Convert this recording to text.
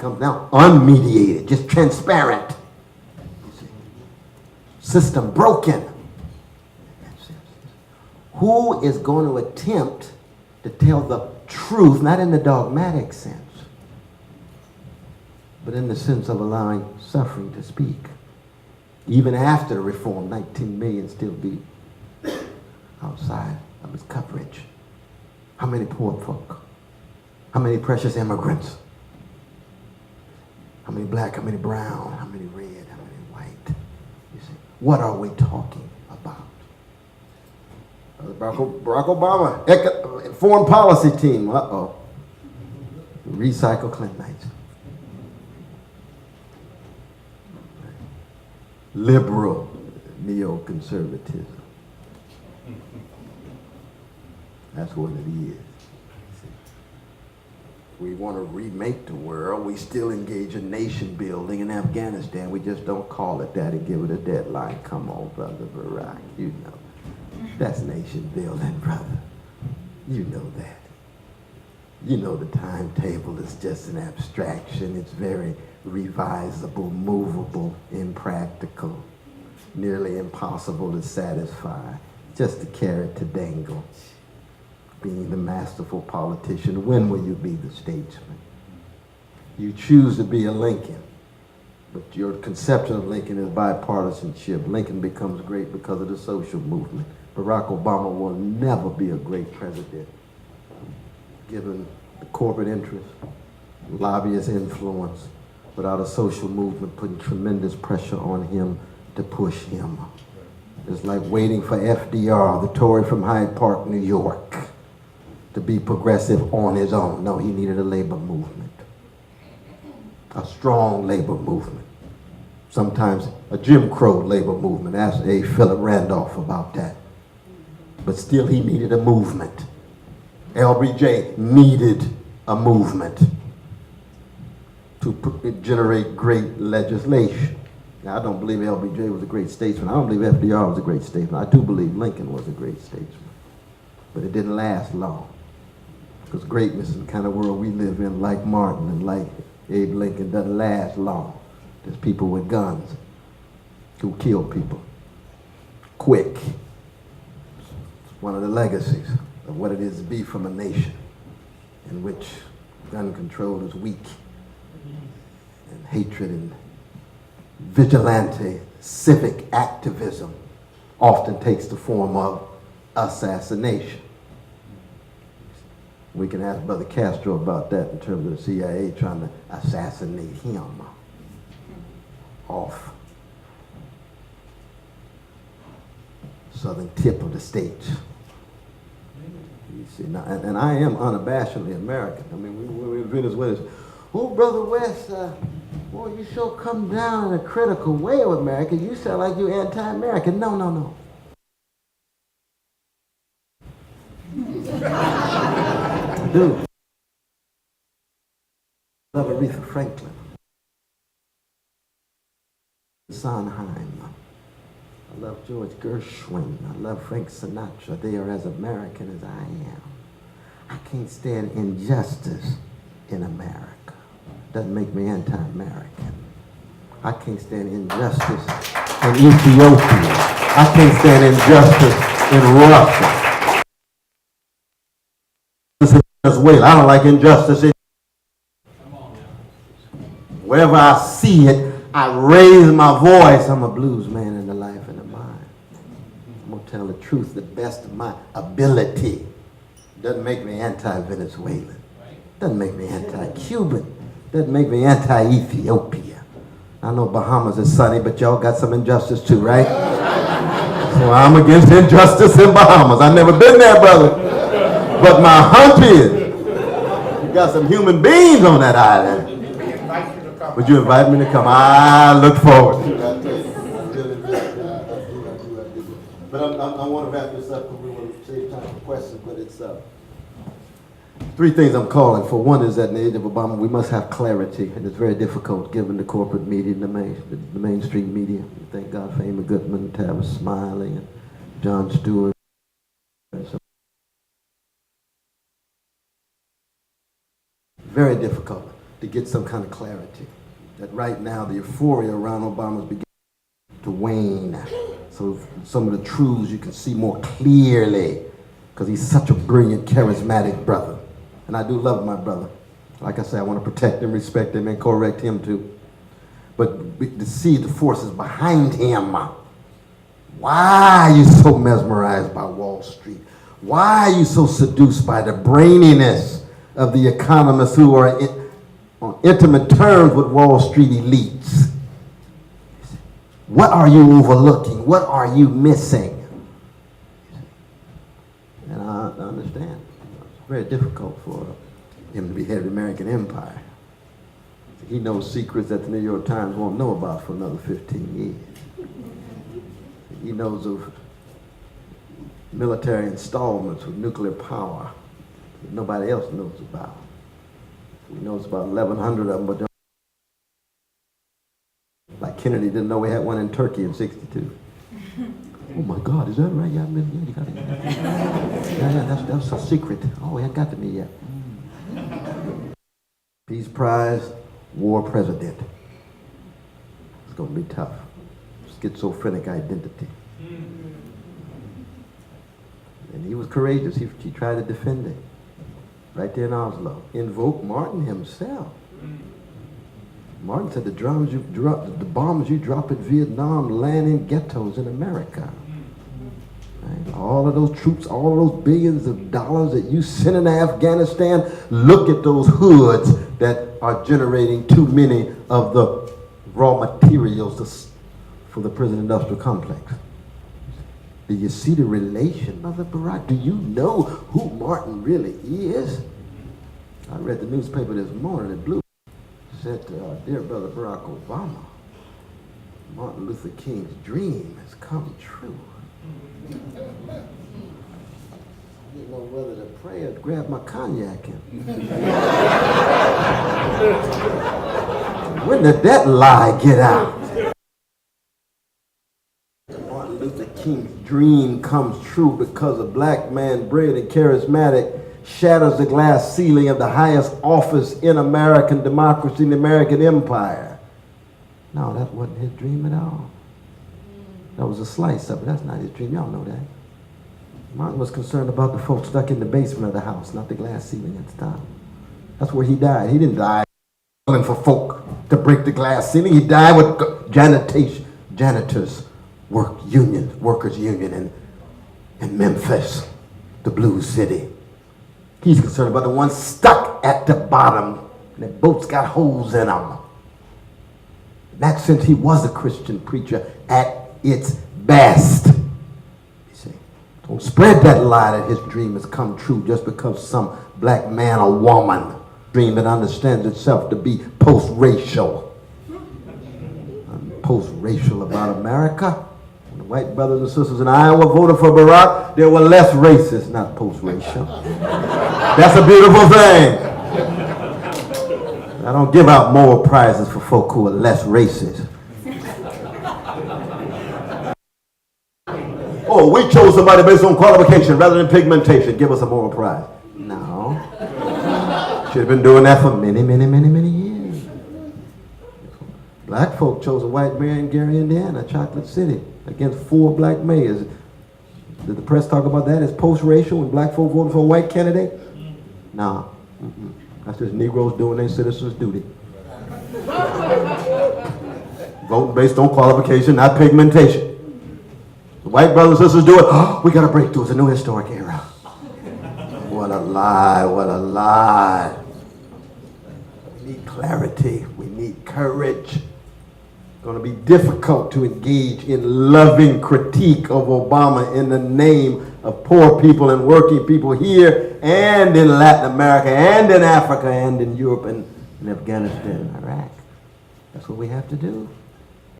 comes down, unmediated, just transparent. You see? System broken. Who is going to attempt to tell the truth, not in the dogmatic sense, but in the sense of allowing suffering to speak? Even after the reform, 19 million still be outside of its coverage. How many poor folk? How many precious immigrants? How many black, how many brown, how many red, how many white? You see, what are we talking about? Barack Obama, foreign policy team, recycle Clintonites. Liberal neoconservatism. That's what it is. We want to remake the world. We still engage in nation building in Afghanistan. We just don't call it that and give it a deadline. Come on, brother Barack, you know. That's nation building, brother. You know that. You know the timetable is just an abstraction. It's very revisable, movable, impractical, nearly impossible to satisfy, just a carrot to dangle. Being the masterful politician, when will you be the statesman? You choose to be a Lincoln, but your conception of Lincoln is bipartisanship. Lincoln becomes great because of the social movement. Barack Obama will never be a great president, given the corporate interest, lobbyist influence, without a social movement putting tremendous pressure on him to push him. It's like waiting for FDR, the Tory from Hyde Park, New York, to be progressive on his own. No, he needed a labor movement, a strong labor movement, sometimes a Jim Crow labor movement. Ask A. Philip Randolph about that. But still he needed a movement. LBJ needed a movement to generate great legislation. Now, I don't believe LBJ was a great statesman. I don't believe FDR was a great statesman. I do believe Lincoln was a great statesman. But it didn't last long. Because greatness in the kind of world we live in, like Martin and like Abe Lincoln, doesn't last long. There's people with guns who kill people quick. It's one of the legacies of what it is to be from a nation in which gun control is weak and hatred and vigilante civic activism often takes the form of assassination. We can ask Brother Castro about that in terms of the CIA trying to assassinate him off southern tip of the state. You see, now, and I am unabashedly American. I mean, we in Venezuela. Oh, Brother West, boy, you sure come down in a critical way with America. You sound like you're anti-American. No, no, no. Dude. I love Aretha Franklin. Sondheim. I love George Gershwin. I love Frank Sinatra. They are as American as I am. I can't stand injustice in America. Doesn't make me anti-American. I can't stand injustice in Ethiopia. I can't stand injustice in Russia. Venezuela. I don't like injustice in wherever I see it, I raise my voice. I'm a blues man in the life and the mind. I'm going to tell the truth the best of my ability. Doesn't make me anti-Venezuelan. Doesn't make me anti-Cuban. Doesn't make me anti-Ethiopia. I know Bahamas is sunny, but y'all got some injustice too, right? So I'm against injustice in Bahamas. I've never been there, brother. But my hunch is, you got some human beings on that island. Would you invite me to come? I look forward to it. But I want to wrap this up because we want to save time for questions, but it's three things I'm calling for. One is that in the age of Obama, we must have clarity, and it's very difficult given the corporate media and the mainstream media. Thank God for Amy Goodman, Tavis Smiley, and Jon Stewart. Very difficult. to get some kind of clarity. That right now the euphoria around Obama is beginning to wane. So some of the truths you can see more clearly, because he's such a brilliant, charismatic brother. And I do love my brother. Like I say, I want to protect him, respect him, and correct him too. But to see the forces behind him. Why are you so mesmerized by Wall Street? Why are you so seduced by the braininess of the economists who are on intimate terms with Wall Street elites? What are you overlooking? What are you missing? And I understand. It's very difficult for him to be head of the American empire. He knows secrets that the New York Times won't know about for another 15 years. He knows of military installments with nuclear power that nobody else knows about. He knows about 1,100 of them, but like Kennedy didn't know we had one in Turkey in '62. Oh my God, is that right? Yeah, you got it. Yeah, that's a secret. Oh, it hadn't got to me yet. Peace Prize, war president. It's going to be tough. Schizophrenic identity. And he was courageous. He tried to defend it. Right there in Oslo. Invoked Martin himself. Martin said the bombs you drop at Vietnam land in ghettos in America. Right? All of those troops, all of those billions of dollars that you send into Afghanistan, look at those hoods that are generating too many of the raw materials for the prison industrial complex. Do you see the relation, Brother Barack? Do you know who Martin really is? I read the newspaper this morning in Blue. Said, dear Brother Barack Obama, Martin Luther King's dream has come true. I didn't know whether to pray or grab my cognac. When did that lie get out? Martin Luther King's dream comes true because a black man, brilliant and charismatic, shatters the glass ceiling of the highest office in American democracy, in the American empire. No, that wasn't his dream at all. That was a slice of it. That's not his dream. Y'all know that. Martin was concerned about the folks stuck in the basement of the house, not the glass ceiling at the top. That's where he died. He didn't die for folk to break the glass ceiling. He died with janitors workers union in Memphis, the Blues City. He's concerned about the ones stuck at the bottom, and the boats got holes in them. In that sense, he was a Christian preacher at its best. You see, don't spread that lie that his dream has come true just because some black man or woman dream that understands itself to be post-racial. I'm post-racial about America. When the white brothers and sisters in Iowa voted for Barack, they were less racist, not post-racial. That's a beautiful thing. I don't give out moral prizes for folk who are less racist. Oh, we chose somebody based on qualification rather than pigmentation. Give us a moral prize. No. Should have been doing that for many, many, many, many years. Black folk chose a white mayor in Gary, Indiana, Chocolate City, against 4 black mayors. Did the press talk about that as post-racial when black folk voted for a white candidate? No. That's just Negroes doing their citizens' duty. Voting based on qualification, not pigmentation. The white brothers and sisters do it. Oh, we got to break through. It's a new historic era. What a lie, what a lie. We need clarity. We need courage. It's going to be difficult to engage in loving critique of Obama in the name of poor people and working people here and in Latin America and in Africa and in Europe and in Afghanistan and Iraq. That's what we have to do.